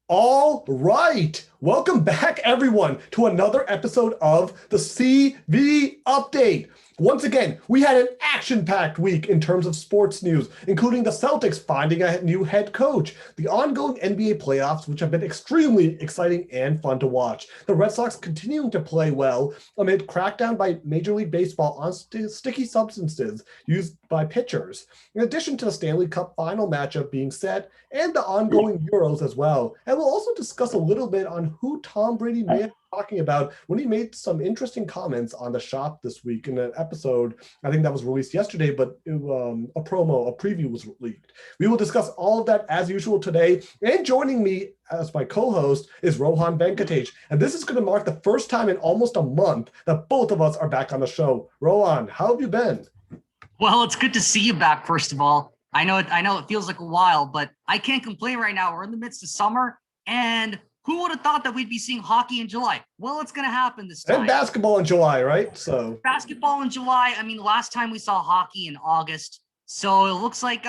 All right. Welcome back, everyone, to another episode of the CV Update. Once again, we had an action-packed week in terms of sports news, including the Celtics finding a new head coach, the ongoing NBA playoffs, which have been extremely exciting and fun to watch, the Red Sox continuing to play well amid crackdown by Major League Baseball on sticky substances used by pitchers, in addition to the Stanley Cup final matchup being set and the ongoing Euros as well. And we'll also discuss a little bit on who Tom Brady may have been talking about when he made some interesting comments on the shop this week in an episode, I think that was released yesterday, but a preview was leaked. We will discuss all of that as usual today. And joining me as my co-host is Rohan Venkatesh. And this is going to mark the first time in almost a month that both of us are back on the show. Rohan, how have you been? Well, it's good to see you back, first of all. I know it feels like a while, but I can't complain right now. We're in the midst of summer, and who would have thought that we'd be seeing hockey in July? Well, it's going to happen this time. And basketball in July, right? So basketball in July. I mean, last time we saw hockey in August. So it looks like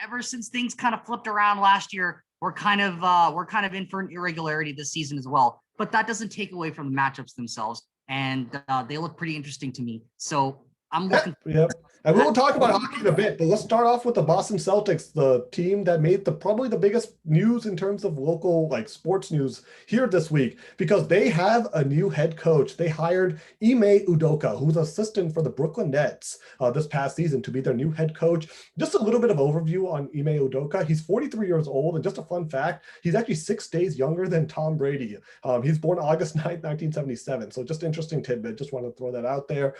ever since things kind of flipped around last year, we're kind of in for an irregularity this season as well. But that doesn't take away from the matchups themselves, and they look pretty interesting to me. So I'm looking. Yep. And we'll talk about hockey in a bit, but let's start off with the Boston Celtics, the team that made probably the biggest news in terms of local sports news here this week, because they have a new head coach. They hired Ime Udoka, who's assistant for the Brooklyn Nets this past season, to be their new head coach. Just a little bit of overview on Ime Udoka. He's 43 years old, and just a fun fact, he's actually 6 days younger than Tom Brady. He's born August 9th, 1977. So just interesting tidbit. Just want to throw that out there.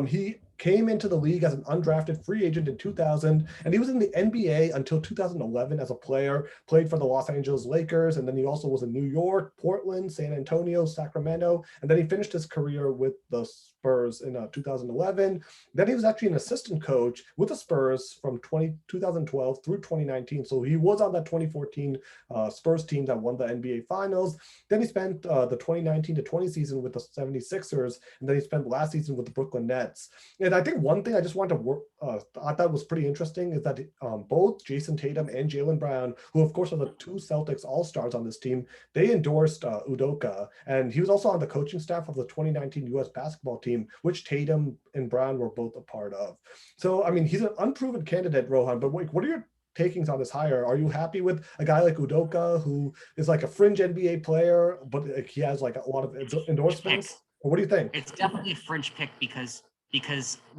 He came into the league as an undrafted free agent in 2000, and he was in the NBA until 2011 as a player, played for the Los Angeles Lakers, and then he also was in New York, Portland, San Antonio, Sacramento, and then he finished his career with the Spurs in 2011. Then he was actually an assistant coach with the Spurs from 2012 through 2019, so he was on that 2014 Spurs team that won the NBA Finals. Then he spent the 2019 to 20 season with the 76ers, and then he spent last season with the Brooklyn Nets. And I think one thing I just wanted to I thought was pretty interesting is that both Jason Tatum and Jaylen Brown, who of course are the two Celtics All-Stars on this team, they endorsed Udoka, and he was also on the coaching staff of the 2019 U.S. basketball team, which Tatum and Brown were both a part of. So, I mean, he's an unproven candidate, Rohan, but what are your takings on this hire? Are you happy with a guy like Udoka, who is like a fringe NBA player, but he has like a lot of endorsements? Or what do you think? It's definitely a fringe pick because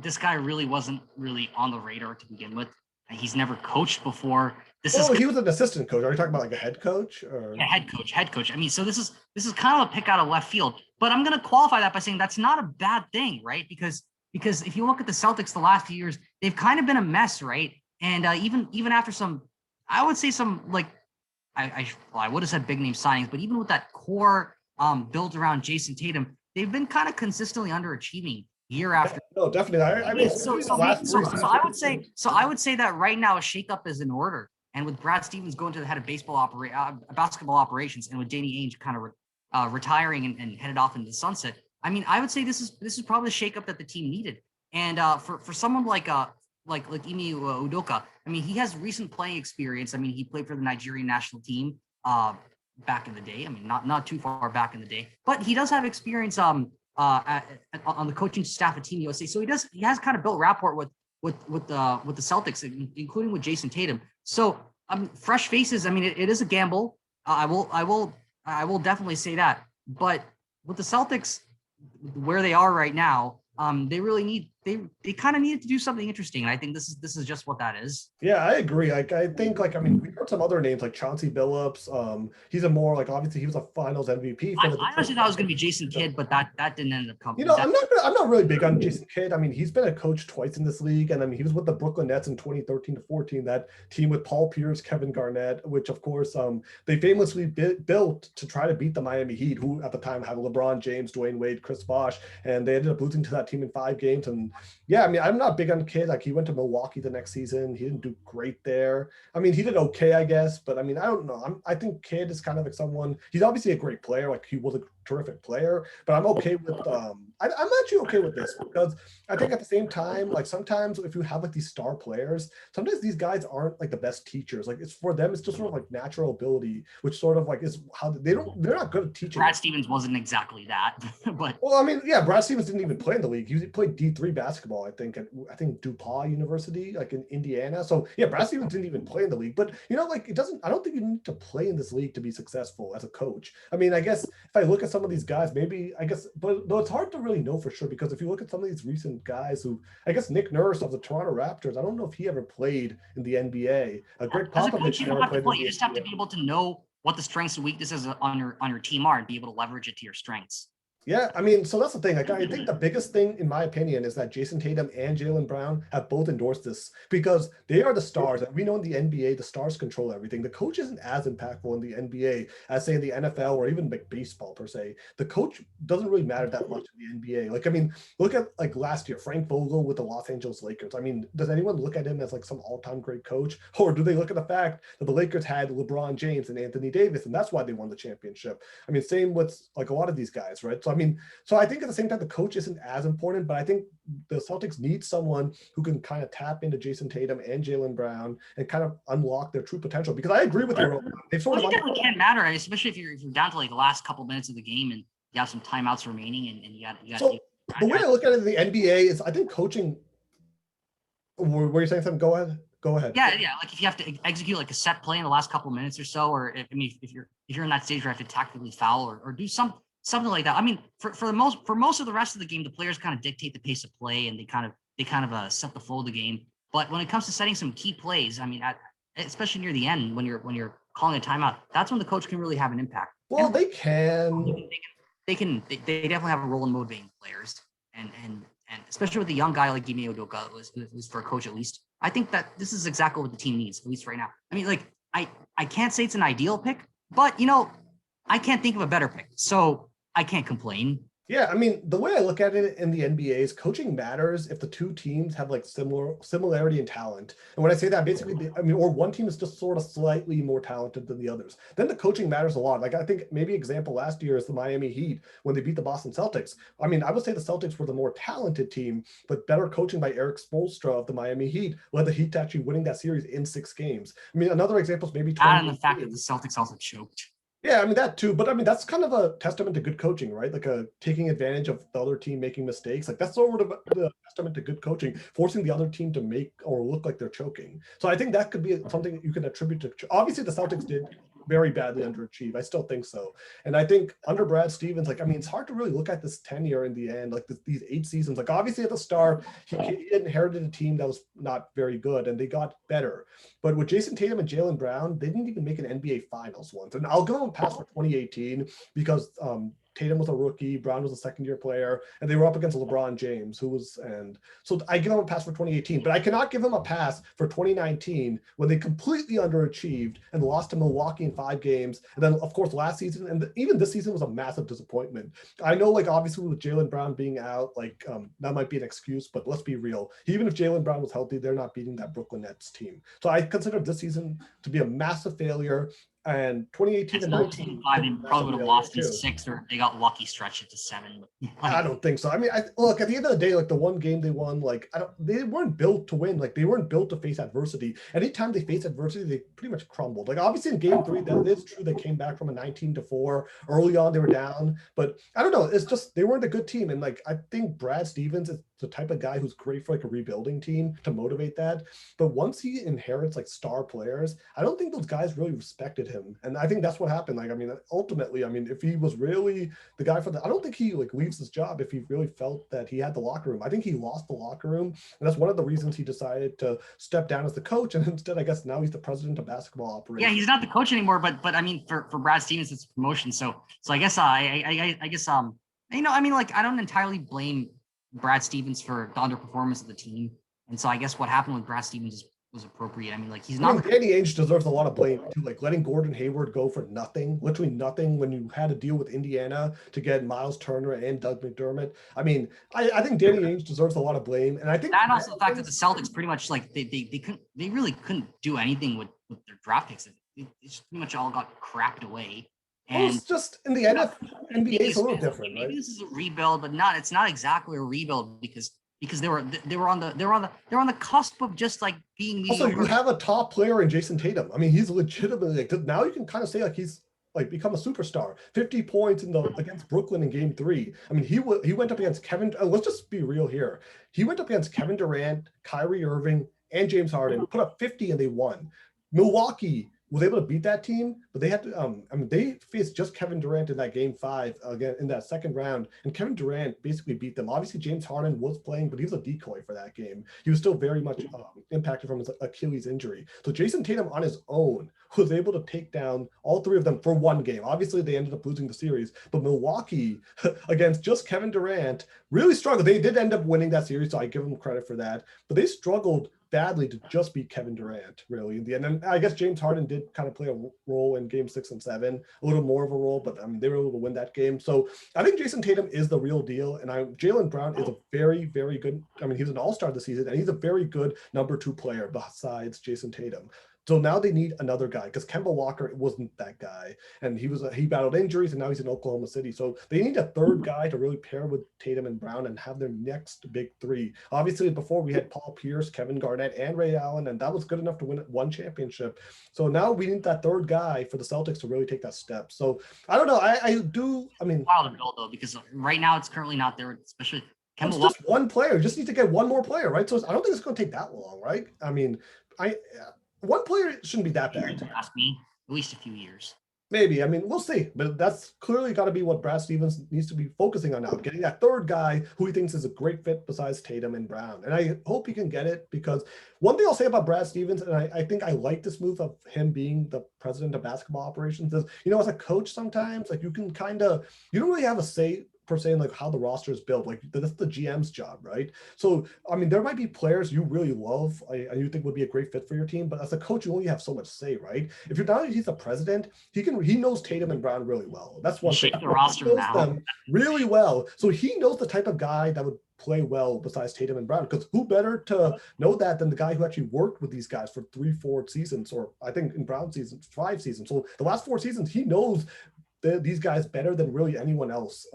this guy really wasn't really on the radar to begin with. He's never coached before. He was an assistant coach. Are you talking about like a head coach? Or? Yeah, head coach. I mean, so this is kind of a pick out of left field. But I'm going to qualify that by saying that's not a bad thing, right? Because if you look at the Celtics the last few years, they've kind of been a mess, right? And even after some, I would say some I would have said big name signings, but even with that core built around Jason Tatum, they've been kind of consistently underachieving year after. No, definitely. I mean, so I would say that right now a shakeup is in order, and with Brad Stevens going to the head of basketball operations, and with Danny Ainge kind of retiring and headed off into the sunset, I mean, I would say this is probably the shakeup that the team needed. And for someone like Ime Udoka, I mean, he has recent playing experience. I mean, he played for the Nigerian national team back in the day. I mean, not too far back in the day, but he does have experience on the coaching staff of Team USA. So he has kind of built rapport with the Celtics, including with Jason Tatum. So fresh faces. I mean, it is a gamble. I will definitely say that. But with the Celtics, where they are right now, they kind of needed to do something interesting, and I think this is just what that is. Yeah, I agree. I think I mean, we heard some other names like Chauncey Billups. He's a more obviously he was a Finals MVP. I honestly thought it was going to be Jason Kidd, but that didn't end up coming. I'm not really big on Jason Kidd. I mean, he's been a coach twice in this league, and I mean, he was with the Brooklyn Nets in 2013 to 14. That team with Paul Pierce, Kevin Garnett, which of course they famously built to try to beat the Miami Heat, who at the time had LeBron James, Dwayne Wade, Chris Bosh, and they ended up losing to that team in 5 games. And yeah, I mean, I'm not big on Kidd. He went to Milwaukee the next season. He didn't do great there. I mean, he did okay, I guess, but I mean, I don't know. I think Kidd is kind of like someone. He's obviously a great player. He was a terrific player, but I'm okay with I'm actually okay with this because I think at the same time, like sometimes if you have like these star players, sometimes these guys aren't like the best teachers. Like it's for them, it's just sort of like natural ability, which sort of like is how they're not good at teaching. Brad Stevens wasn't exactly that, but well, I mean, yeah, Brad Stevens didn't even play in the league. He played D3 basketball, I think, at DePaul University, like in Indiana. So yeah, Brad Stevens didn't even play in the league. But like it doesn't. I don't think you need to play in this league to be successful as a coach. I mean, I guess if I look at some of these guys, maybe I guess, but it's hard to really know for sure because if you look at some of these recent guys who, I guess Nick Nurse of the Toronto Raptors, I don't know if he ever played in the NBA. Greg as a Popovich coach, you don't never have to played play. in the You just have to NBA. be able to know what the strengths and weaknesses on your team are and be able to leverage it to your strengths. Yeah, I mean, so that's the thing. Like, I think the biggest thing, in my opinion, is that Jason Tatum and Jaylen Brown have both endorsed this because they are the stars. And we know in the NBA, the stars control everything. The coach isn't as impactful in the NBA as, say, in the NFL or even like baseball, per se. The coach doesn't really matter that much in the NBA. Like, I mean, look at like last year, Frank Vogel with the Los Angeles Lakers. I mean, does anyone look at him as like some all-time great coach? Or do they look at the fact that the Lakers had LeBron James and Anthony Davis, and that's why they won the championship? I mean, same with like a lot of these guys, right? So, I mean, so I think at the same time, the coach isn't as important, but I think the Celtics need someone who can kind of tap into Jason Tatum and Jaylen Brown and kind of unlock their true potential. Because I agree with you. They've sort Well, of it definitely can't matter, especially if you're down to like the last couple minutes of the game and you have some timeouts remaining and you got. So the way I look at it in the NBA is, I think coaching. Were you saying something? Go ahead. Go ahead. Yeah. Like if you have to execute like a set play in the last couple minutes or so, or if you're in that stage where you have to tactically foul or do something like that. I mean, for most of the rest of the game, the players kind of dictate the pace of play and they kind of set the flow of the game. But when it comes to setting some key plays, I mean, especially near the end when you're calling a timeout, that's when the coach can really have an impact. Well, and they can. They definitely have a role in motivating players, and especially with the young guy like Ime Udoka, who's for a coach at least. I think that this is exactly what the team needs, at least right now. I mean, like I can't say it's an ideal pick, but I can't think of a better pick, so I can't complain. Yeah, I mean, the way I look at it in the NBA is coaching matters if the two teams have like similarity in talent. And when I say that, basically, or one team is just sort of slightly more talented than the others. Then the coaching matters a lot. Like I think maybe example last year is the Miami Heat when they beat the Boston Celtics. I mean, I would say the Celtics were the more talented team, but better coaching by Eric Spoelstra of the Miami Heat led the Heat to actually winning that series in 6 games. I mean, another example is maybe And the fact that the Celtics also choked. Yeah, I mean that too, but I mean that's kind of a testament to good coaching, right? Like taking advantage of the other team making mistakes. Like that's sort of the testament to good coaching, forcing the other team to make or look like they're choking. So I think that could be something you can attribute to. Obviously, the Celtics did very badly underachieve. I still think so, and I think under Brad Stevens, like I mean, it's hard to really look at this tenure in the end, like these 8 seasons. Like obviously at the start, he inherited a team that was not very good, and they got better. But with Jason Tatum and Jaylen Brown, they didn't even make an NBA Finals once. And I'll go and pass for 2018 because Tatum was a rookie, Brown was a second-year player, and they were up against LeBron James, and so I give him a pass for 2018, but I cannot give him a pass for 2019 when they completely underachieved and lost to Milwaukee in 5 games. And then, of course, last season and even this season was a massive disappointment. I know, like obviously with Jaylen Brown being out, like that might be an excuse, but let's be real. Even if Jaylen Brown was healthy, they're not beating that Brooklyn Nets team. So I consider this season to be a massive failure. And 2018 and 19, they probably would have lost in 6, or they got lucky stretch it to 7. I don't think so. I mean, look, at the end of the day, like the one game they won, like they weren't built to win. Like they weren't built to face adversity. Anytime they face adversity, they pretty much crumbled. Like obviously in game 3, that is true. They came back from a 19-4. Early on, they were down, but I don't know. It's just they weren't a good team. And like I think Brad Stevens is the type of guy who's great for like a rebuilding team to motivate that. But once he inherits like star players, I don't think those guys really respected him. And I think that's what happened. Like, I mean, ultimately, I mean, if he was really the guy for I don't think he like leaves his job if he really felt that he had the locker room. I think he lost the locker room. And that's one of the reasons he decided to step down as the coach. And instead, I guess now he's the president of basketball operations. Yeah, he's not the coach anymore, but I mean, for Brad Stevens, it's promotion. So I guess I guess I mean, like I don't entirely blame Brad Stevens for the underperformance of the team. And so I guess what happened with Brad Stevens was appropriate. I mean, like he's not. I mean, Danny Ainge deserves a lot of blame too. Like letting Gordon Hayward go for nothing, literally nothing, when you had to deal with Indiana to get Miles Turner and Doug McDermott. I mean, I think Danny Ainge deserves a lot of blame, and I think that also the fact that the Celtics pretty much like they really couldn't do anything with their draft picks. It just pretty much all got crapped away. Well, And it's just in the NBA, it's a little different, maybe right? this is a rebuild, but not. It's not exactly a rebuild because they were on the cusp of just like being Also, mediocre. you have a top player in Jason Tatum. I mean, he's legitimately like, now you can kind of say like he's like become a superstar. 50 points against Brooklyn in Game 3. I mean, he went up against Kevin. Let's just be real here. He went up against Kevin Durant, Kyrie Irving, and James Harden. Put up 50 and they won. Milwaukee was able to beat that team, but they had to. I mean, they faced just Kevin Durant in that Game 5 again in that second round, and Kevin Durant basically beat them. Obviously, James Harden was playing, but he was a decoy for that game. He was still very much impacted from his Achilles injury. So Jason Tatum on his own was able to take down all three of them for one game. Obviously, they ended up losing the series, but Milwaukee against just Kevin Durant really struggled. They did end up winning that series, so I give them credit for that. But they struggled badly to just beat Kevin Durant, really, in the end. And I guess James Harden did kind of play a role in Game 6 and 7, a little more of a role, but I mean, they were able to win that game. So I think Jason Tatum is the real deal. And Jaylen Brown is a very, very good, I mean, he's an all-star this season, and he's a very good number 2 player besides Jason Tatum. So now they need another guy because Kemba Walker wasn't that guy, and he battled injuries, and now he's in Oklahoma City. So they need a third guy to really pair with Tatum and Brown and have their next big three. Obviously, before we had Paul Pierce, Kevin Garnett, and Ray Allen, and that was good enough to win one championship. So now we need that third guy for the Celtics to really take that step. So I don't know. I mean, Wild to build though, because right now it's currently not there, especially. It's just one player. You just need to get one more player, right? So I don't think it's going to take that long, right? I mean, one player shouldn't be that bad. Ask me, at least a few years. Maybe. I mean, we'll see. But that's clearly got to be what Brad Stevens needs to be focusing on now, getting that third guy who he thinks is a great fit besides Tatum and Brown. And I hope he can get it, because one thing I'll say about Brad Stevens, and I think I like this move of him being the president of basketball operations, is, as a coach sometimes, like you can you don't really have a say per se in like how the roster is built. Like that's the GM's job, right? So I mean, there might be players you really love and you think would be a great fit for your team, but as a coach, you only have so much say, right? If you're not, he's the president, he knows Tatum and Brown really well. That's one thing. The roster he knows now them really well, so he knows the type of guy that would play well besides Tatum and Brown, because who better to know that than the guy who actually worked with these guys for 3-4 seasons, or I think in Brown's seasons 5 seasons. So the last 4 seasons he knows these guys better than really anyone else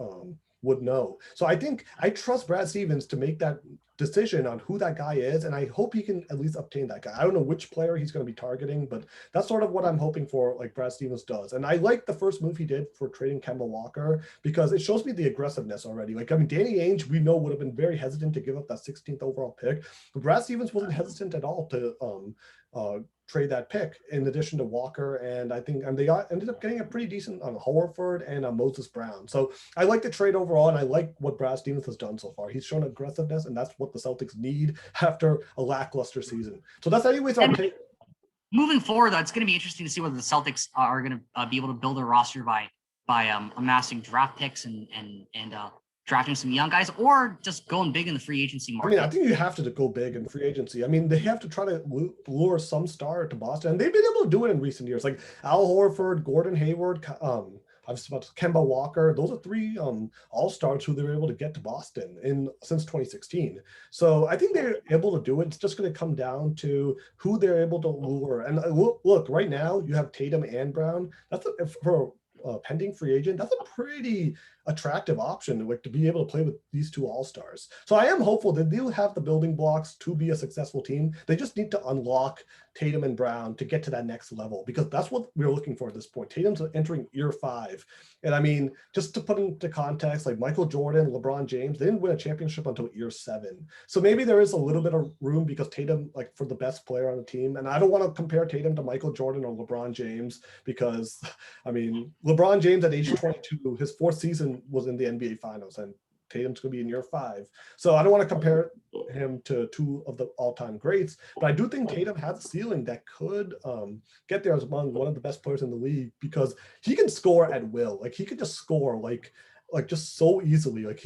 would know. So I think I trust Brad Stevens to make that decision on who that guy is, and I hope he can at least obtain that guy. I don't know which player he's going to be targeting, but that's sort of what I'm hoping for, like Brad Stevens does. And I like the first move he did for trading Kemba Walker, because it shows me the aggressiveness already. Like, I mean, Danny Ainge, we know, would have been very hesitant to give up that 16th overall pick, but Brad Stevens wasn't hesitant at all to trade that pick in addition to Walker. And I think they ended up getting a pretty decent Horford and Moses Brown. So I like the trade overall, and I like what Brad Stevens has done so far. He's shown aggressiveness, and that's what the Celtics need after a lackluster season. So that's anyways our take. Moving forward, though, it's going to be interesting to see whether the Celtics are going to be able to build a roster by amassing draft picks and drafting some young guys, or just going big in the free agency market. I mean, I think you have to go big in free agency. I mean, they have to try to lure some star to Boston, and they've been able to do it in recent years. Like Al Horford, Gordon Hayward, Kemba Walker. Those are 3 all-stars who they were able to get to Boston since 2016. So I think they're able to do it. It's just going to come down to who they're able to lure. And look, right now you have Tatum and Brown. For a pending free agent, that's a pretty attractive option to be able to play with these 2 all-stars. So I am hopeful that they'll have the building blocks to be a successful team. They just need to unlock Tatum and Brown to get to that next level, because that's what we're looking for at this point. Tatum's entering year 5. And I mean, just to put into context, like Michael Jordan, LeBron James, they didn't win a championship until year 7. So maybe there is a little bit of room, because Tatum, like for the best player on the team, and I don't want to compare Tatum to Michael Jordan or LeBron James, because I mean, LeBron James at age 22, his 4th season was in the NBA Finals, and Tatum's going to be in year 5. So I don't want to compare him to 2 of the all-time greats, but I do think Tatum has a ceiling that could get there as among one of the best players in the league, because he can score at will. Like he could just score like just so easily. Like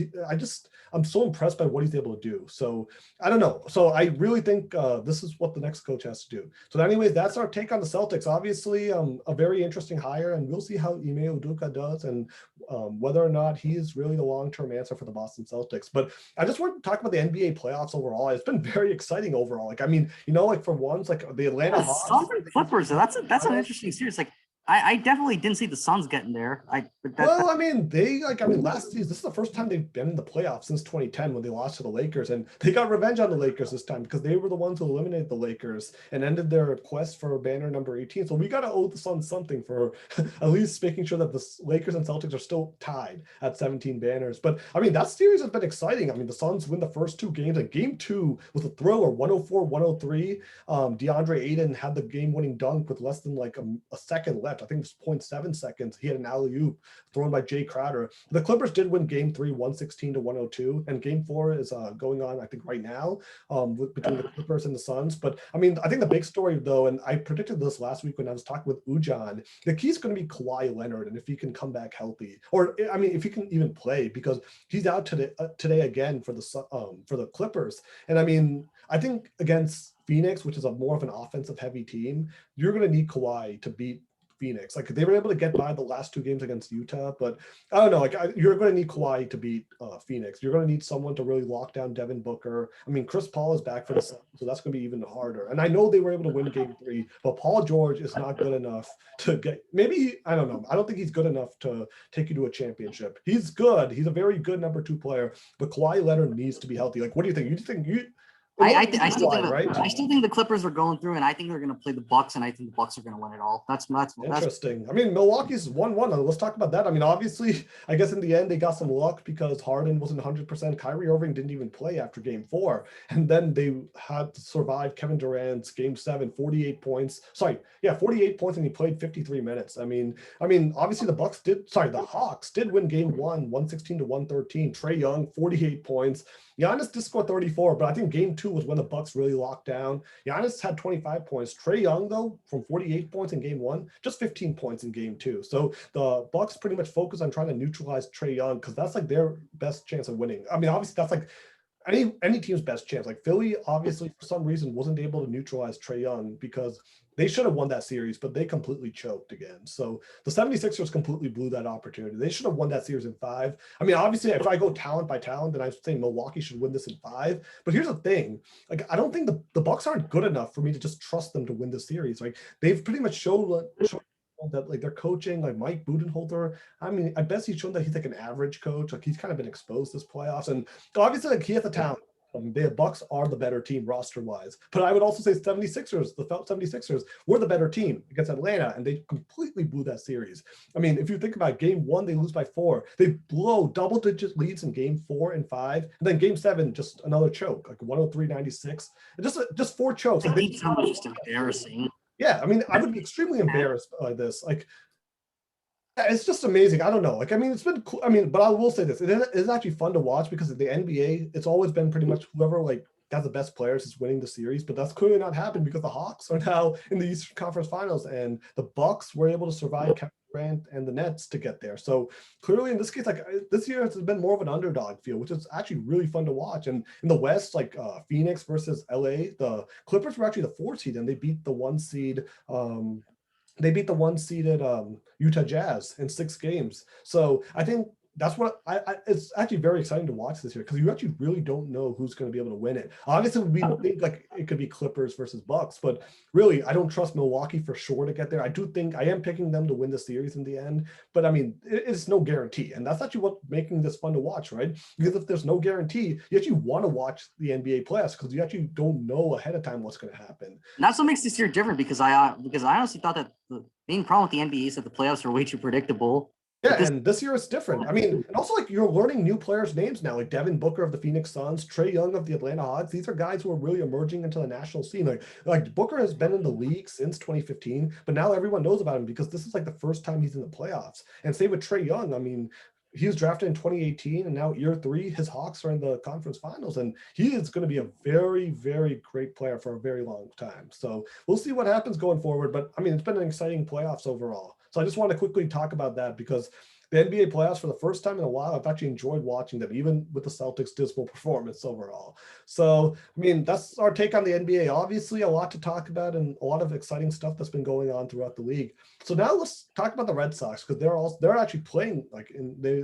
I'm so impressed by what he's able to do. So I don't know. So I really think this is what the next coach has to do. So anyways, that's our take on the Celtics. Obviously a very interesting hire, and we'll see how Ime Udoka does, and whether or not he is really the long-term answer for the Boston Celtics. But I just want to talk about the NBA playoffs overall. It's been very exciting overall. Like, I mean, like for once, like the Atlanta Hawks. Clippers. That's an interesting series. Like, I definitely didn't see the Suns getting there. Well, I mean, last season, this is the first time they've been in the playoffs since 2010 when they lost to the Lakers, and they got revenge on the Lakers this time because they were the ones who eliminated the Lakers and ended their quest for banner number 18. So we got to owe the Suns something for at least making sure that the Lakers and Celtics are still tied at 17 banners. But I mean, that series has been exciting. I mean, the Suns win the first two games, and game two was a thriller, 104-103. DeAndre Ayton had the game-winning dunk with less than like a second left. I think it was 0.7 seconds. He had an alley-oop thrown by Jay Crowder. The Clippers did win game three, 116-102, and game four is going on, I think, right now between the Clippers and the Suns. But I mean, I think the big story though, and I predicted this last week when I was talking with Ujan, the key is going to be Kawhi Leonard, and if he can come back healthy, or I mean, if he can even play, because he's out today again for the Clippers. And I mean, I think against Phoenix, which is a more of an offensive heavy team, you're going to need Kawhi to beat Phoenix. Like they were able to get by the last two games against Utah, but I don't know. Like you're going to need Kawhi to beat Phoenix. You're going to need someone to really lock down Devin Booker. I mean, Chris Paul is back for the Suns, so that's going to be even harder. And I know they were able to win game three, but Paul George is not good enough to get. Maybe I don't know. I don't think he's good enough to take you to a championship. He's good. He's a very good number two player, but Kawhi Leonard needs to be healthy. Like, what do you think? You think you? I still think the Clippers are going through, and I think they're going to play the Bucks, and I think the Bucks are going to win it all. That's interesting. I mean, Milwaukee's 1-1. Let's talk about that. I mean, obviously, I guess in the end they got some luck because Harden wasn't 100%. Kyrie Irving didn't even play after game four, and then they had to survive Kevin Durant's game seven, 48 points. 48 points, and he played 53 minutes. I mean, obviously the Hawks did win game one, 116-113. Trae Young, 48 points. Giannis did score 34, but I think game two was when the Bucks really locked down. Giannis had 25 points. Trae Young, though, from 48 points in game one, just 15 points in game two. So the Bucks pretty much focus on trying to neutralize Trae Young because that's like their best chance of winning. I mean, obviously that's like any team's best chance. Like Philly, obviously, for some reason, wasn't able to neutralize Trae Young because they should have won that series, but they completely choked again. So the 76ers completely blew that opportunity. They should have won that series in five. I mean, obviously, if I go talent by talent, then I'm saying Milwaukee should win this in five. But here's the thing. Like, I don't think the Bucks aren't good enough for me to just trust them to win the series. Like, they've pretty much shown that like their coaching, like Mike Budenholzer, I mean, I bet he's shown that he's like an average coach. Like he's kind of been exposed this playoffs, and obviously like he has the talent. The Bucks are the better team roster-wise, but I would also say the 76ers were the better team against Atlanta, and they completely blew that series. I mean, if you think about game one, they lose by 4. They blow double-digit leads in game 4 and 5, and then game 7, just another choke, like 103-96. Just 4 chokes. Like just embarrassing. Yeah, I mean, I would be extremely embarrassed by this. Like, it's just amazing. I don't know. Like, I mean, it's been cool. I mean, but I will say this: it is actually fun to watch because of the NBA. It's always been pretty much whoever like has the best players is winning the series. But that's clearly not happened because the Hawks are now in the Eastern Conference Finals, and the Bucks were able to survive Kevin Durant and the Nets to get there. So clearly, in this case, like this year has been more of an underdog feel, which is actually really fun to watch. And in the West, like Phoenix versus LA, the Clippers were actually the 4 seed, and they beat the 1 seed. They beat the 1-seeded Utah Jazz in 6 games. So I think that's what it's actually very exciting to watch this year because you actually really don't know who's going to be able to win it. Obviously, we think like it could be Clippers versus Bucks, but really, I don't trust Milwaukee for sure to get there. I do think I am picking them to win the series in the end, but I mean, it's no guarantee, and that's actually what's making this fun to watch, right? Because if there's no guarantee, you actually want to watch the NBA playoffs because you actually don't know ahead of time what's going to happen. And that's what makes this year different because I honestly thought that the main problem with the NBA is that the playoffs are way too predictable. Yeah, and this year it's different. I mean, and also like you're learning new players' names now, like Devin Booker of the Phoenix Suns, Trae Young of the Atlanta Hawks. These are guys who are really emerging into the national scene. Like Booker has been in the league since 2015, but now everyone knows about him because this is like the first time he's in the playoffs. And same with Trae Young. I mean, he was drafted in 2018, and now year 3, his Hawks are in the conference finals, and he is going to be a very, very great player for a very long time. So we'll see what happens going forward. But I mean, it's been an exciting playoffs overall. So I just want to quickly talk about that because the NBA playoffs for the first time in a while, I've actually enjoyed watching them, even with the Celtics' dismal performance overall. So, I mean, that's our take on the NBA. Obviously, a lot to talk about and a lot of exciting stuff that's been going on throughout the league. So now let's talk about the Red Sox because they're actually playing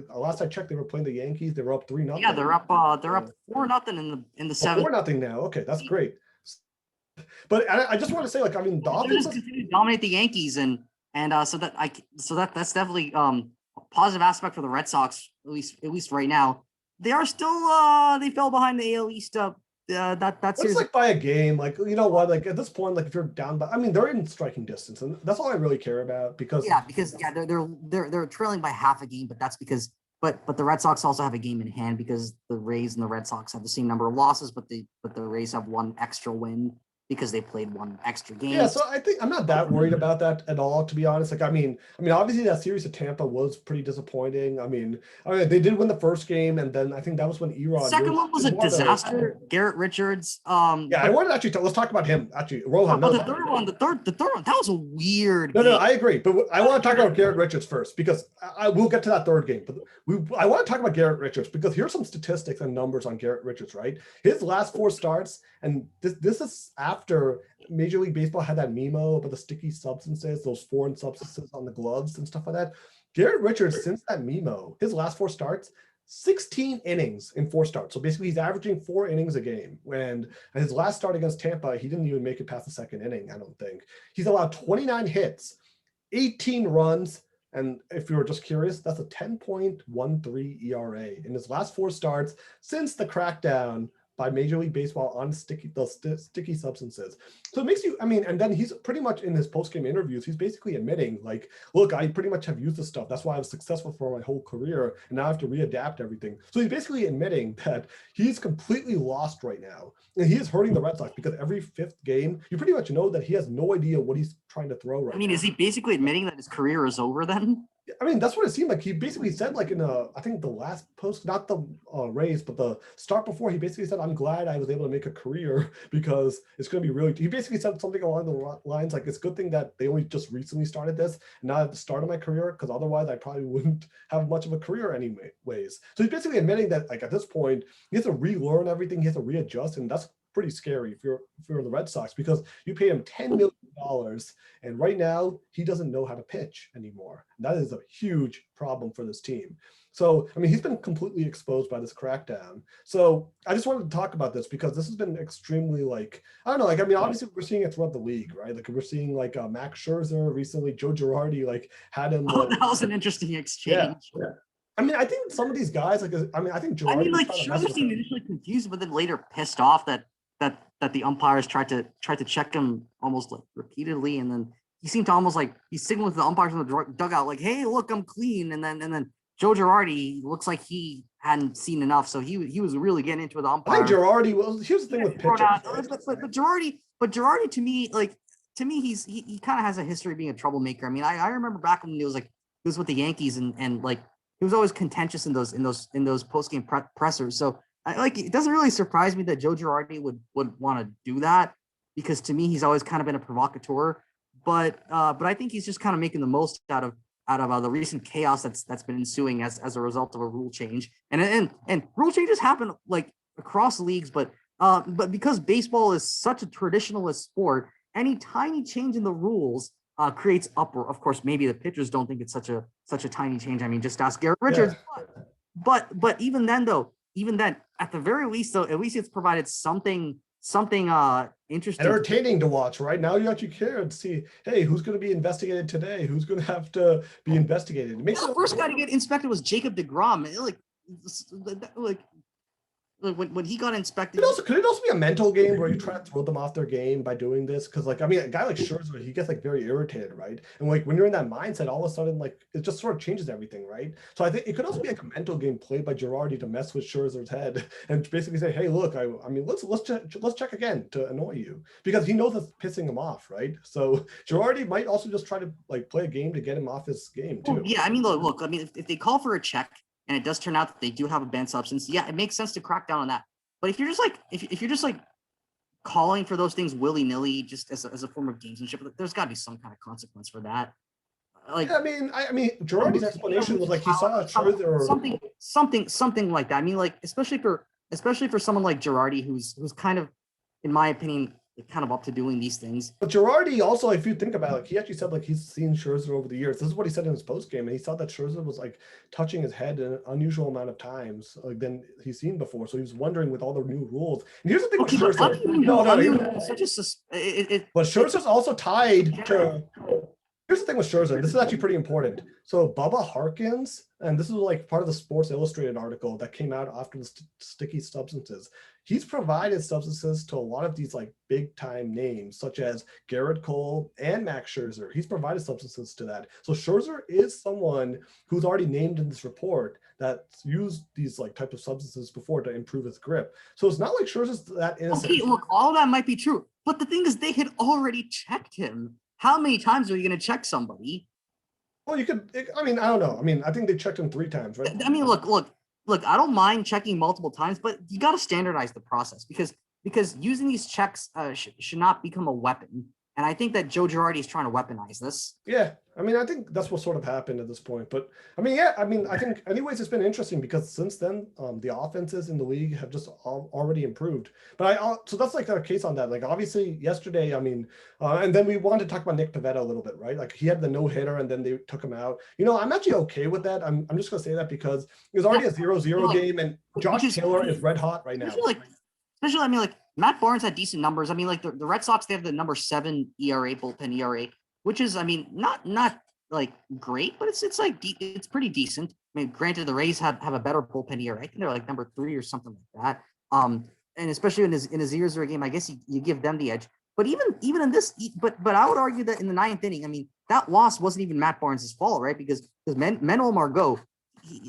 last I checked, they were playing the Yankees. They were up 3-0. Yeah, they're up 4-0 in the 7th. 4-0 now. Okay, that's great. But I just want to say, like, I mean, the offense continue to dominate the Yankees, and And that's definitely a positive aspect for the Red Sox, at least right now. They are still they fell behind the AL East. That's It's like by a game, like you know what, like at this point, like if you're down by, I mean, they're in striking distance, and that's all I really care about because they're trailing by half a game, but that's because but the Red Sox also have a game in hand because the Rays and the Red Sox have the same number of losses, but the Rays have one extra win because they played one extra game. Yeah, so I think I'm not that worried about that at all, to be honest. Like, I mean, obviously that series at Tampa was pretty disappointing. I mean, they did win the first game, and then I think that was when Erod. Second one was a disaster. Garrett Richards. Yeah, I wanted to actually let's talk about him. Actually, Rohan. But the third one, that was a weird. No, I agree. But I want to talk about Garrett Richards first because I will get to that third game. But I want to talk about Garrett Richards because here's some statistics and numbers on Garrett Richards, right? His last 4 starts, and this is after Major League Baseball had that memo about the sticky substances, those foreign substances on the gloves and stuff like that. Garrett Richards, since that memo, his last 4 starts, 16 innings in 4 starts. So basically he's averaging 4 innings a game. And his last start against Tampa, he didn't even make it past the second inning, I don't think. He's allowed 29 hits, 18 runs, and if you were just curious, that's a 10.13 ERA in his last 4 starts since the crackdown by Major League Baseball on sticky substances. So it makes you, I mean, and then he's pretty much in his post-game interviews, he's basically admitting like, look, I pretty much have used this stuff. That's why I was successful for my whole career. And now I have to readapt everything. So he's basically admitting that he's completely lost right now. And he is hurting the Red Sox because every 5th game, you pretty much know that he has no idea what he's trying to throw right now. I mean, is he basically admitting that his career is over then? I mean, that's what it seemed like. He basically said, like in I think the last post, not the Rays, but the start before, he basically said, I'm glad I was able to make a career because it's going to be really, he basically said something along the lines like, it's a good thing that they only just recently started this, and not at the start of my career, because otherwise I probably wouldn't have much of a career anyways. So he's basically admitting that like at this point, he has to relearn everything, he has to readjust, and that's pretty scary if you're the Red Sox because you pay him $10 million and right now he doesn't know how to pitch anymore. That is a huge problem for this team. So, I mean, he's been completely exposed by this crackdown. So I just wanted to talk about this because this has been extremely like, I don't know, like, I mean, obviously we're seeing it throughout the league, right? Like we're seeing like Max Scherzer recently, Joe Girardi, like had him. That was an interesting exchange. Yeah. I mean, I think some of these guys, like, I mean, I think Girardi. I mean, like Scherzer seemed initially confused, but then later pissed off that the umpires tried to check him almost like repeatedly, and then he seemed to almost like he signaled to the umpires in the dugout like, "Hey, look, I'm clean." And then Joe Girardi looks like he hadn't seen enough, so he was really getting into the umpire. I think Girardi. Well, here's the thing with pitchers. But Girardi to me he kind of has a history of being a troublemaker. I mean, I remember back when he was with the Yankees and like he was always contentious in those post game pressers. So. It doesn't really surprise me that Joe Girardi would want to do that because to me he's always kind of been a provocateur, but I think he's just kind of making the most out of the recent chaos that's been ensuing as a result of a rule change, and rule changes happen like across leagues, but because baseball is such a traditionalist sport, any tiny change in the rules creates uproar. Of course, maybe the pitchers don't think it's such a tiny change. I mean, just ask Garrett Richards. Yeah. But even then, at the very least, though, at least it's provided something interesting, entertaining to watch. Right now, you actually care to see, hey, who's going to be investigated today? Who's going to have to be investigated? The first guy to get inspected was Jacob deGrom. When he got inspected, could it also be a mental game where you try to throw them off their game by doing this? Because, like, I mean, a guy like Scherzer, he gets like very irritated, right? And like when you're in that mindset, all of a sudden, like it just sort of changes everything, right? So I think it could also be like a mental game played by Girardi to mess with Scherzer's head and basically say, hey, look, I mean, let's check again to annoy you because he knows it's pissing him off, right? So Girardi might also just try to like play a game to get him off his game too. Yeah, I mean, look, I mean, if they call for a check. And it does turn out that they do have a banned substance. Yeah, it makes sense to crack down on that. But if you're just like, if you're just like calling for those things willy-nilly, just as a form of gamesmanship, there's got to be some kind of consequence for that. Like, yeah, I mean, Girardi's explanation was like he saw Scherzer something like that. I mean, like especially for someone like Girardi, who's kind of, in my opinion, kind of up to doing these things. But Girardi also, if you think about it, like, he actually said like he's seen Scherzer over the years. This is what he said in his post game, and he saw that Scherzer was like touching his head an unusual amount of times like than he's seen before. So he was wondering with all the new rules. And here's the thing with Scherzer. But Scherzer's also tied to. Here's the thing with Scherzer. This is actually pretty important. So Bubba Harkins, and this is like part of the Sports Illustrated article that came out after the sticky substances. He's provided substances to a lot of these like big time names, such as Garrett Cole and Max Scherzer. He's provided substances to that. So Scherzer is someone who's already named in this report that's used these like type of substances before to improve his grip. So it's not like Scherzer's that innocent. Okay, look, all that might be true, but the thing is, they had already checked him. How many times are you going to check somebody? Well, you could. I mean, I don't know. I mean, I think they checked him 3 times, right? I mean, look. I don't mind checking multiple times, but you got to standardize the process because using these checks should not become a weapon. And I think that Joe Girardi is trying to weaponize this. Yeah, I mean, I think that's what sort of happened at this point. But I mean, yeah, I mean, I think anyways, it's been interesting because since then, the offenses in the league have just already improved. But so that's like a case on that. Like obviously yesterday, I mean, and then we wanted to talk about Nick Pivetta a little bit, right? Like he had the no hitter and then they took him out. You know, I'm actually okay with that. I'm just gonna say that because it was already a 0-0 game and Josh Taylor is red hot right now. Especially, I mean, like Matt Barnes had decent numbers. I mean, like the Red Sox, they have the number 7 ERA, bullpen ERA, which is, I mean, not like great, but it's like it's pretty decent. I mean, granted, the Rays have a better bullpen ERA. I think they're like number 3 or something like that. And especially in his 0-0 game, I guess you give them the edge. But even in this, but I would argue that in the 9th inning, I mean, that loss wasn't even Matt Barnes' fault, right? Because Manuel Margot,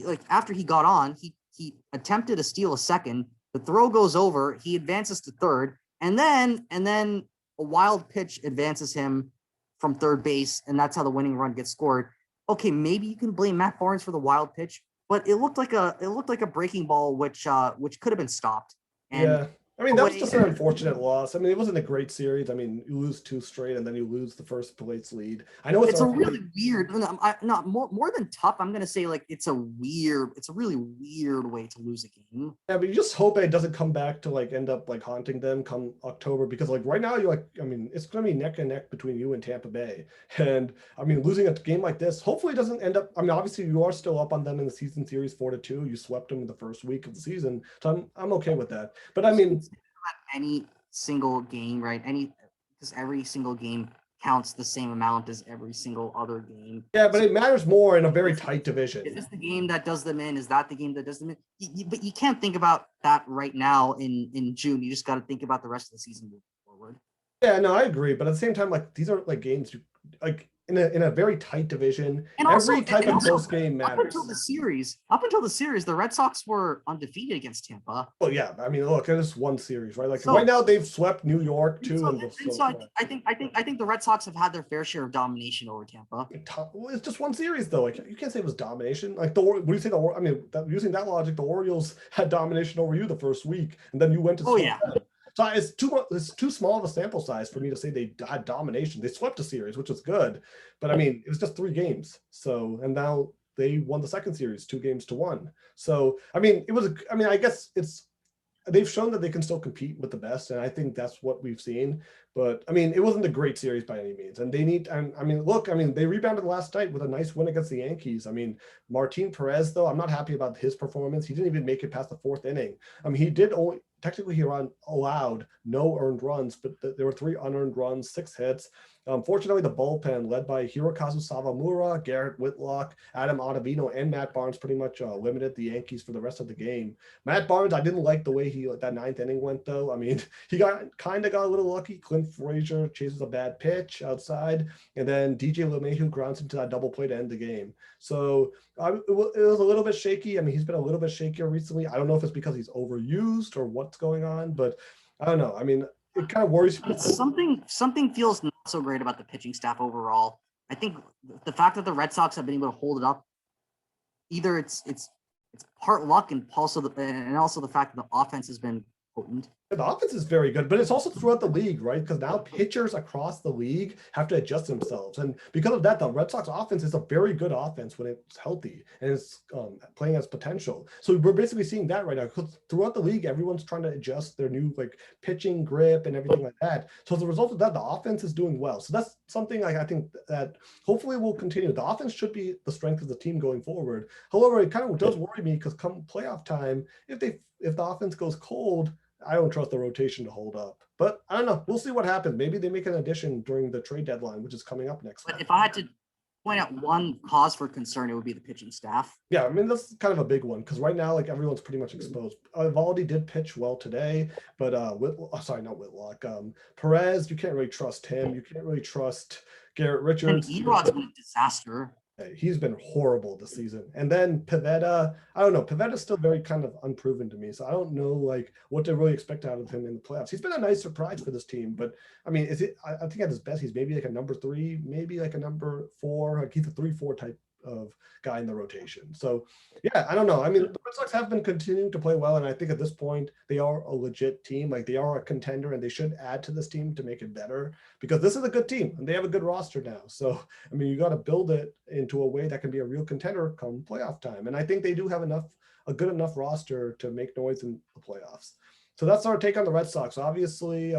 like after he got on, he attempted to steal a second. The throw goes over. He advances to third, and then a wild pitch advances him from third base, and that's how the winning run gets scored. Okay, maybe you can blame Matt Barnes for the wild pitch, but it looked like a breaking ball, which could have been stopped. And yeah. I mean, that was just an unfortunate loss. I mean, it wasn't a great series. I mean, you lose 2 straight and then you lose the first place lead. I know it's a really weird, not more than tough. I'm going to say like it's a really weird way to lose a game. Yeah, but you just hope it doesn't come back to like end up like haunting them come October because like right now you're like, I mean, it's going to be neck and neck between you and Tampa Bay. And I mean, losing a game like this, hopefully it doesn't end up, I mean, obviously you are still up on them in the season series 4-2. You swept them in the first week of the season. So I'm okay with that. But I mean, any single game, right? Because every single game counts the same amount as every single other game. Yeah, but it matters more in a very tight division. Is this the game that does them in? Is that the game that does them in? But you can't think about that right now in June. You just got to think about the rest of the season moving forward. Yeah, no, I agree. But at the same time, like these are like games you like in a very tight division. And every type of close game matters. Up until the series, the Red Sox were undefeated against Tampa. Well, yeah, I mean, look, it is one series, right? Like right now, they've swept New York too. I think the Red Sox have had their fair share of domination over Tampa. It's just one series, though. Like you can't say it was domination. Like what do you say? I mean, using that logic, the Orioles had domination over you the first week, and then you went to. Oh yeah. Them. So it's too small of a sample size for me to say they had domination. They swept a series, which was good, but I mean it was just 3 games. So and now they won the second series 2-1. So I mean I guess they've shown that they can still compete with the best, and I think that's what we've seen. But I mean, it wasn't a great series by any means, and they need. And I mean, look, I mean, they rebounded last night with a nice win against the Yankees. I mean, Martin Perez, though, I'm not happy about his performance. He didn't even make it past the 4th inning. I mean, he did only technically he allowed no earned runs, but there were 3 unearned runs, 6 hits. Fortunately, the bullpen, led by Hirokazu Sawamura, Garrett Whitlock, Adam Ottavino, and Matt Barnes, pretty much limited the Yankees for the rest of the game. Matt Barnes, I didn't like the way that 9th inning went, though. I mean, he got a little lucky. Clint Frazier chases a bad pitch outside, and then DJ LeMahieu grounds into that double play to end the game. So it was a little bit shaky. I mean, he's been a little bit shakier recently. I don't know if it's because he's overused or what's going on, but I don't know. I mean, it kind of worries me. Something feels not so great about the pitching staff overall. I think the fact that the Red Sox have been able to hold it up, either it's part luck and also the fact that the offense has been potent. The offense is very good, but it's also throughout the league, right? Because now pitchers across the league have to adjust themselves. And because of that, the Red Sox offense is a very good offense when it's healthy and it's playing as potential. So we're basically seeing that right now. Because throughout the league, everyone's trying to adjust their new like pitching grip and everything like that. So as a result of that, the offense is doing well. So that's something I think that hopefully will continue. The offense should be the strength of the team going forward. However, it kind of does worry me because come playoff time, if the offense goes cold, I don't trust the rotation to hold up. But I don't know. We'll see what happens. Maybe they make an addition during the trade deadline, which is coming up next But week. if I had to point out one cause for concern, it would be the pitching staff. Yeah, I mean, that's kind of a big one because right now, like everyone's pretty much exposed. Valdi did pitch well today, but sorry, not Whitlock. Perez, you can't really trust him. You can't really trust Garrett And Richards. Erod's been a disaster. He's been horrible this season. And then Pivetta, I don't know. Pivetta's still very kind of unproven to me. So I don't know like what to really expect out of him in the playoffs. He's been a nice surprise for this team, but I mean, I think at his best, he's maybe like a number 3, maybe like a number 4. Like he's a 3-4 type of guy in the rotation. So yeah, I don't know. I mean, the Red Sox have been continuing to play well, and I think at this point they are a legit team. Like they are a contender, and they should add to this team to make it better because this is a good team and they have a good roster now. So I mean, you got to build it into a way that can be a real contender come playoff time, and I think they do have a good enough roster to make noise in the playoffs. So that's our take on the Red Sox. Obviously,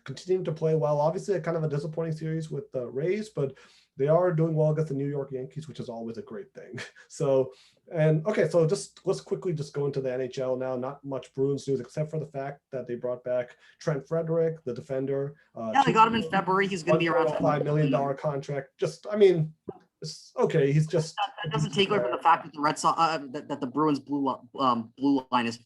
continuing to play well. Obviously, a kind of a disappointing series with the Rays, but they are doing well against the New York Yankees, which is always a great thing. So, so let's quickly just go into the NHL now. Not much Bruins news except for the fact that they brought back Trent Frederick, the defender. Yeah, they got him in February. He's going to be around $5 million contract. Just, I mean, it's okay. He's just that doesn't take away from the fact that the Red Sox that the Bruins blue liners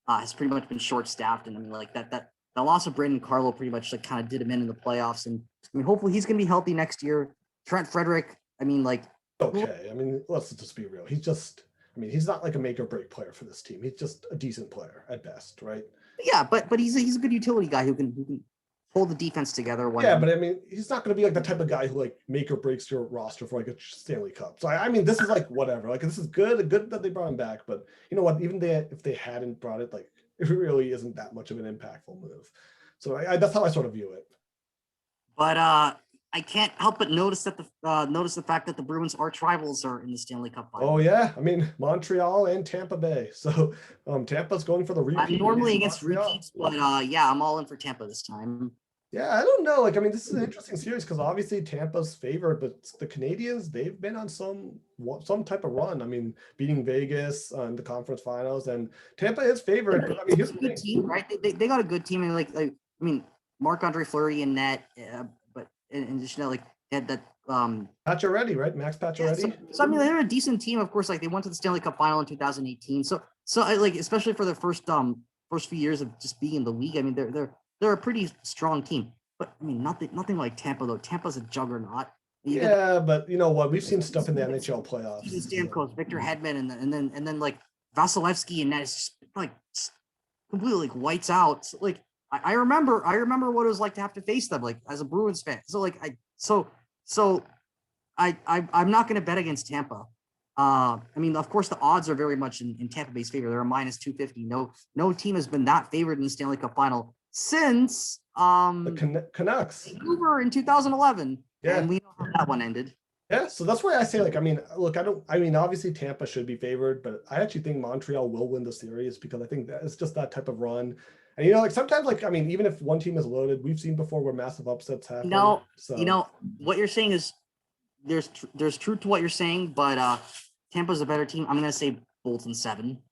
has pretty much been short staffed, and I mean like that the loss of Brandon Carlo pretty much like kind of did him in the playoffs, and I mean hopefully he's gonna be healthy next year. Trent Frederick, I mean like okay. I mean let's just be real. He's not like a make or break player for this team. He's just a decent player at best, right? Yeah, but he's a good utility guy who can hold the defense together. Yeah, but I mean, he's not going to be like the type of guy who like make or breaks your roster for like a Stanley Cup. So I mean, this is like whatever. Like this is good that they brought him back. But you know what? Even if they hadn't brought it, like it really isn't that much of an impactful move. So that's how I sort of view it. But I can't help but notice the fact that the Bruins arch rivals are in the Stanley Cup final. Oh yeah, I mean Montreal and Tampa Bay. So Tampa's going for the repeat. I'm normally against repeats, but yeah, I'm all in for Tampa this time. Yeah, I don't know. Like, I mean, this is an interesting series because obviously Tampa's favored, but the Canadians, they've been on some type of run. I mean, beating Vegas in the conference finals, and Tampa is favored. But I mean, here's a good team, right? They got a good team, and like I mean, Marc-Andre Fleury in net, but in addition to like had that Pacioretty, right? Max Pacioretty. Yeah, so I mean, they're a decent team. Of course, like they went to the Stanley Cup final in 2018. So I like especially for the first few years of just being in the league. I mean, they're a pretty strong team, but I mean, nothing like Tampa though. Tampa's a juggernaut. But you know what? We've seen stuff in the NHL playoffs. Steven Stamkos, Victor Hedman, and then like Vasilevsky, and that's like completely like whites out. So, like I remember what it was like to have to face them, like as a Bruins fan. So like I'm not going to bet against Tampa. I mean, of course, the odds are very much in Tampa Bay's favor. They're a -250. No team has been that favored in the Stanley Cup final since the Canucks Vancouver in 2011. Yeah, and we know how that one ended. Yeah, so that's why I say, like, I mean, look, I mean, obviously Tampa should be favored, but I actually think Montreal will win the series because I think that it's just that type of run. And, you know, like sometimes, like, I mean, even if one team is loaded, we've seen before where massive upsets happen. You know, what you're saying is there's truth to what you're saying, but Tampa's a better team. I'm going to say Bolton 7.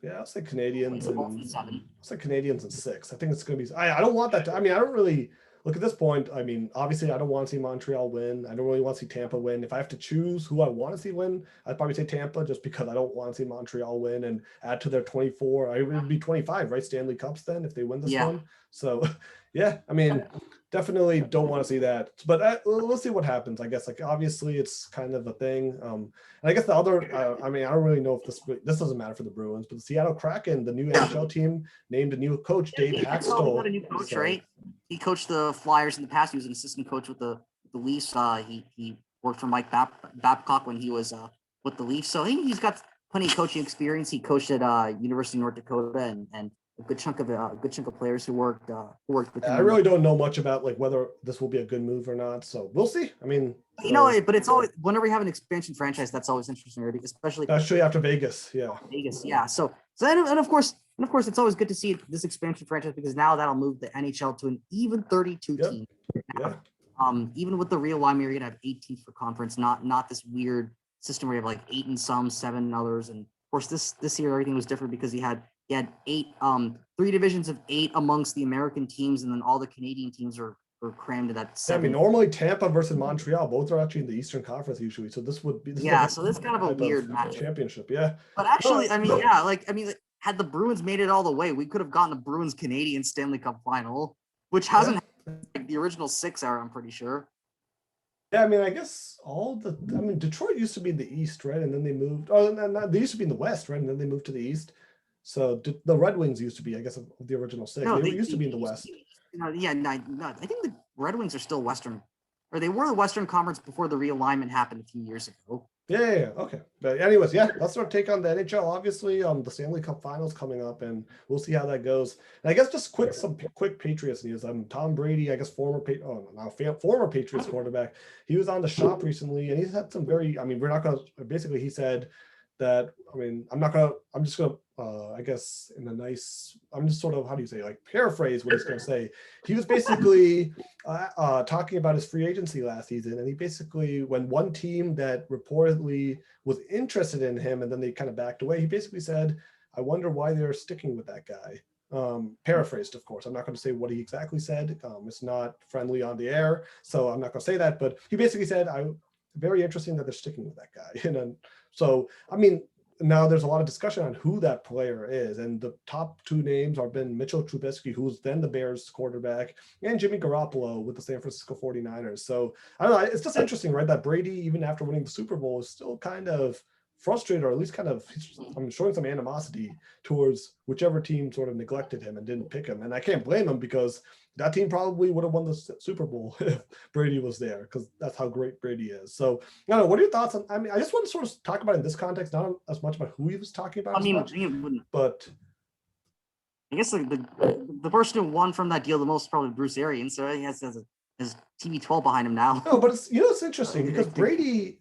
Yeah, I'll say Canadians and 7. I'll say Canadians and 6. I think it's going to be. I don't want that. I mean, I don't really look at this point. I mean, obviously, I don't want to see Montreal win. I don't really want to see Tampa win. If I have to choose who I want to see win, I'd probably say Tampa, just because I don't want to see Montreal win and add to their 24. It would be 25, right? Stanley Cups then if they win this one. So, yeah, I mean, definitely don't want to see that. But we'll see what happens. I guess, like, obviously, it's kind of a thing. And I guess the other, I mean, I don't really know if this doesn't matter for the Bruins, but the Seattle Kraken, the new NHL team, named a new coach, Dave Haxtell. Got a new coach, right? He coached the Flyers in the past. He was an assistant coach with the Leafs. He worked for Mike Babcock when he was with the Leafs. So he's got plenty of coaching experience. He coached at University of North Dakota and a good chunk of players who worked with him. I really don't know much about like whether this will be a good move or not. So we'll see. I mean, you know, but it's always whenever you have an expansion franchise, that's always interesting, right? Especially after Vegas. Yeah. Vegas. Yeah. So and of course, it's always good to see this expansion franchise because now that'll move the NHL to an even 32 team. Yeah. Even with the realignment, you're gonna have 8 teams per conference, not this weird system where you have like 8 in some, 7 in others. And of course, this year everything was different because you had he had 3 divisions of 8 amongst the American teams, and then all the Canadian teams were crammed to that Yeah, I 7. mean, normally Tampa versus Montreal, both are actually in the Eastern Conference usually. So this would be So this kind of a weird matchup. Championship. Yeah. But actually, I mean, had the Bruins made it all the way, we could have gotten the Bruins Canadian Stanley Cup final, which hasn't happened like the original 6 era, I'm pretty sure. Yeah, I mean, I guess Detroit used to be in the East, right? And then they moved. Oh, no, they used to be in the West, right? And then they moved to the East. So the Red Wings used to be, I guess, of the original 6. No, they used to be in the West. I think the Red Wings are still Western, or they were the Western Conference before the realignment happened a few years ago. Yeah, okay. But anyways, yeah, that's our take on the NHL. Obviously, the Stanley Cup Finals coming up, and we'll see how that goes. And I guess just some quick Patriots news. Tom Brady, I guess former Patriots quarterback. He was on the shop recently, and he's had some very. I mean, we're not gonna. Basically, he said that. I mean, I'm just gonna. I guess in a nice. I'm just sort of, how do you say, like, paraphrase what he's gonna say. He was basically talking about his free agency last season, and he basically, when one team that reportedly was interested in him and then they kind of backed away, he basically said, I wonder why they're sticking with that guy. Paraphrased, of course. I'm not going to say what he exactly said. It's not friendly on the air, so I'm not going to say that, but he basically said, very interesting that they're sticking with that guy. And then, so, I mean, now there's a lot of discussion on who that player is, and the top 2 names have been Mitchell Trubisky, who's then the Bears quarterback, and Jimmy Garoppolo with the San Francisco 49ers. So I don't know, it's just interesting, right, that Brady, even after winning the Super Bowl, is still kind of frustrated, or at least kind of, I'm showing some animosity towards whichever team sort of neglected him and didn't pick him. And I can't blame him, because that team probably would have won the Super Bowl if Brady was there, because that's how great Brady is. So, I don't know, what are your thoughts on, I mean, I just want to sort of talk about it in this context, not as much about who he was talking about but I guess the person who won from that deal the most is probably Bruce Arians, so he has TB12 behind him now. No, but it's interesting, because Brady,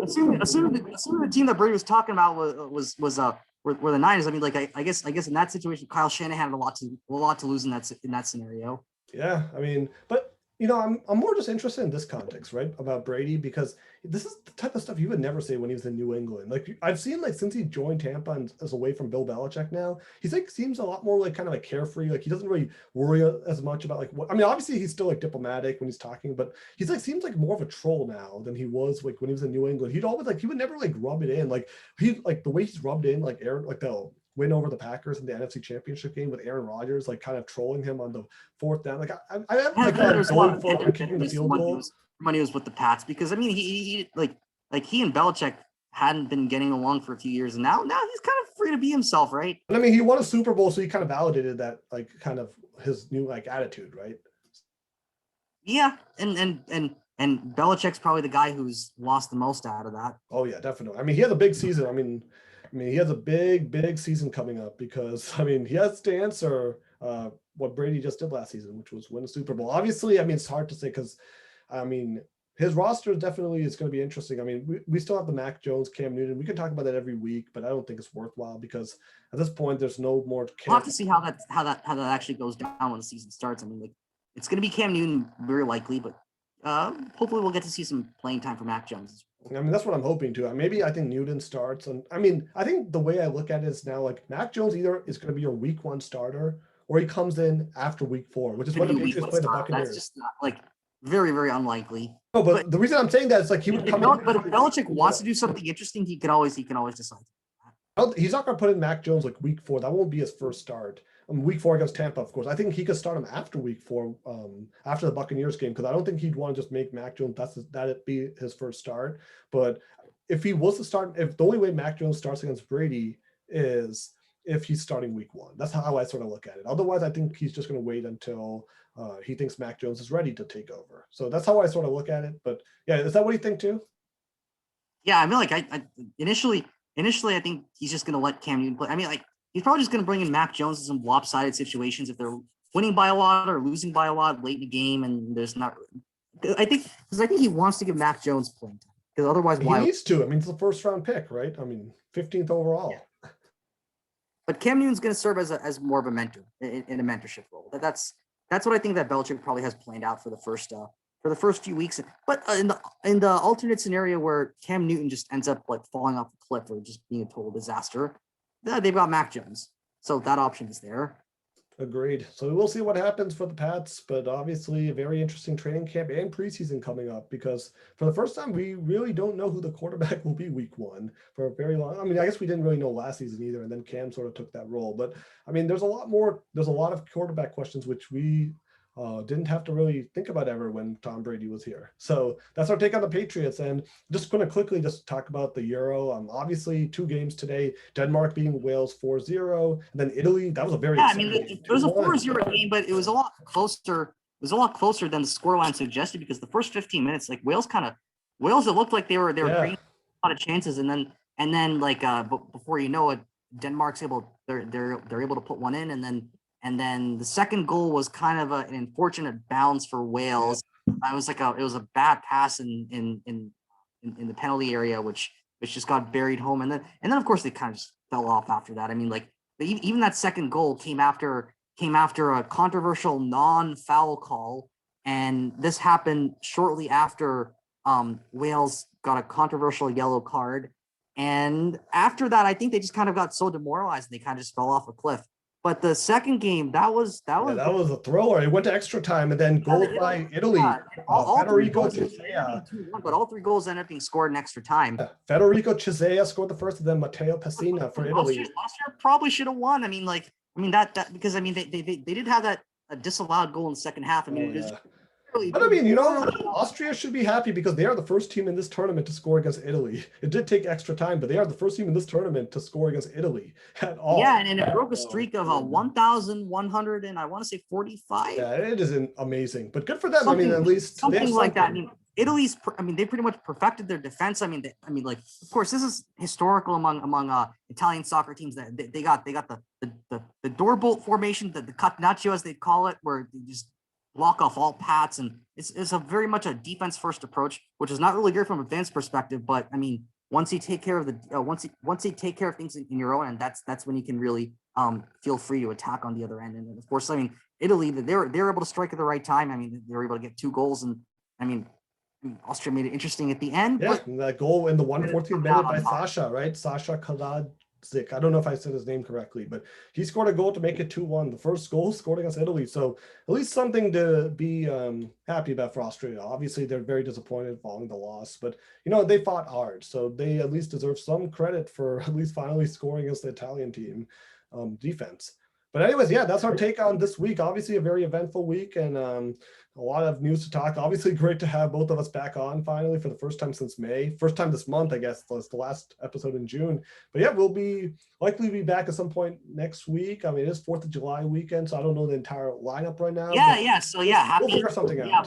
assuming the team that Brady was talking about were the Niners. I mean, like, I guess in that situation, Kyle Shanahan had a lot to lose in that scenario. Yeah, I mean, but I'm more just interested in this context, right, about Brady, because this is the type of stuff you would never say when he was in New England. Like, I've seen, like, since he joined Tampa and is away from Bill Belichick now, he's like seems a lot more like kind of like carefree. Like, he doesn't really worry as much about, like, what, I mean, obviously he's still like diplomatic when he's talking, but he's like seems like more of a troll now than he was like when he was in New England. He'd always he would never like rub it in. Like, he, like, the way he's rubbed in, like, Aaron, like the win over the Packers in the NFC Championship game with Aaron Rodgers, like, kind of trolling him on the 4th down. Like, I have like going for kicking the field goal when he was with the Pats, because I mean, he he and Belichick hadn't been getting along for a few years, and now he's kind of free to be himself, right? And I mean, he won a Super Bowl, so he kind of validated that, like, kind of his new, like, attitude, right? Yeah, and Belichick's probably the guy who's lost the most out of that. Oh yeah, definitely. I mean, he has a big season. I mean, he has a big season coming up, because I mean, he has to answer what Brady just did last season, which was win a Super Bowl. Obviously, I mean, it's hard to say, because I mean, his roster definitely is going to be interesting. I mean, we still have the Mac Jones, Cam Newton. We can talk about that every week, but I don't think it's worthwhile, because at this point, there's no more. We'll have to see how that actually goes down when the season starts. I mean, like, it's going to be Cam Newton very likely, but hopefully we'll get to see some playing time for Mac Jones. I mean, that's what I'm hoping to. Maybe I think Newton starts, and I mean, I think the way I look at it is now, like, Mac Jones either is going to be your week 1 starter, or he comes in after week 4, which is when the Patriots play the Buccaneers. That's just not, like, very, very unlikely. No, but the reason I'm saying that is, like, he would come in. But if Belichick wants to do something interesting, he can always decide. He's not going to put in Mac Jones like week 4. That won't be his first start. Week 4 against Tampa, of course. I think he could start him after week 4, after the Buccaneers game, because I don't think he'd want to just make Mac Jones that'd be his first start. But if he was to start, if the only way Mac Jones starts against Brady is if he's starting week 1, that's how I sort of look at it. Otherwise, I think he's just going to wait until he thinks Mac Jones is ready to take over. So that's how I sort of look at it. But yeah, is that what you think too? Yeah, I mean, like, I initially, I think he's just going to let Cam Newton play. I mean, like, he's probably just going to bring in Mac Jones in some lopsided situations if they're winning by a lot or losing by a lot late in the game, and there's not. I think he wants to give Mac Jones playing time, because otherwise, why? He needs to. I mean, it's the first round pick, right? I mean, 15th overall. Yeah. But Cam Newton's going to serve as more of a mentor in a mentorship role. That's what I think that Belichick probably has planned out for the first few weeks. But in the alternate scenario where Cam Newton just ends up like falling off the cliff or just being a total disaster, they've got Mac Jones. So that option is there. Agreed. So we'll see what happens for the Pats, but obviously a very interesting training camp and preseason coming up because for the first time, we really don't know who the quarterback will be week 1 for a very long. I mean, I guess we didn't really know last season either, and then Cam sort of took that role. But I mean, there's a lot of quarterback questions which we didn't have to really think about ever when Tom Brady was here. So that's our take on the Patriots. And just going to quickly just talk about the Euro. Obviously 2 games today, Denmark beating Wales 4-0, and then Italy. That was a very exciting game. It was a 4-0 game, but it was a lot closer. It was a lot closer than the scoreline suggested because the first 15 minutes, like Wales, it looked like they were creating a lot of chances, and then like before you know it, Denmark's they're able to put one in, and then the second goal was kind of an unfortunate bounce for Wales. It was a bad pass in the penalty area, which just got buried home, and then of course they kind of just fell off after that. I mean, like even that second goal came after a controversial non-foul call, and this happened shortly after Wales got a controversial yellow card, and after that, I think they just kind of got so demoralized and they kind of just fell off a cliff. But the second game, that was a thriller. It went to extra time and then goals by Italy. Federico Chiesa. But all 3 goals ended up being scored in extra time. Federico Chiesa scored the first, and then Matteo Pessina for Italy. Austria probably should have won. I mean, that because I mean they did have that disallowed goal in the second half. I mean, but I mean, Austria should be happy because they are the first team in this tournament to score against Italy. It did take extra time, but they are the first team in this tournament to score against Italy at all. Yeah, and it broke a streak of 1,100 and I want to say 45. Yeah, it is amazing, but good for them. I mean, at least something like that. I mean, Italy's. I mean, they pretty much perfected their defense. I mean, like, of course, this is historical among Italian soccer teams. That they got the door bolt formation, the catenaccio as they call it, where they just block off all paths, and it's a very much a defense first approach, which is not really good from a defense perspective. But I mean, once you take care of once you take care of things in your own end, that's when you can really feel free to attack on the other end. And of course, I mean, Italy, they're able to strike at the right time. I mean, they were able to get 2 goals, and I mean, Austria made it interesting at the end. Yeah, and that goal in the 114th minute by Sasha, right? Sasha Kaladzic. I don't know if I said his name correctly, but he scored a goal to make it 2-1. The first goal scored against Italy. So at least something to be happy about for Austria. Obviously, they're very disappointed following the loss, but they fought hard. So they at least deserve some credit for at least finally scoring against the Italian team defense. But anyways, yeah, that's our take on this week. Obviously, a very eventful week and a lot of news to talk. Obviously, great to have both of us back on finally for the first time since May. First time this month, I guess, was the last episode in June. But yeah, we'll likely be back at some point next week. I mean, it is 4th of July weekend, so I don't know the entire lineup right now. Yeah. So yeah, we'll figure something out. Yeah,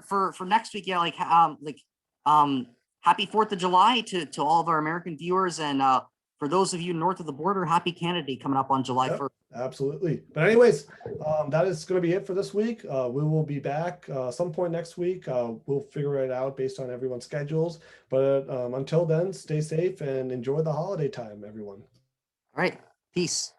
for next week, yeah, happy 4th of July to all of our American viewers, and for those of you north of the border, happy Canada Day coming up on July 1st. Absolutely. But anyways, that is going to be it for this week. We will be back some point next week. We'll figure it out based on everyone's schedules. But until then, stay safe and enjoy the holiday time, everyone. All right. Peace.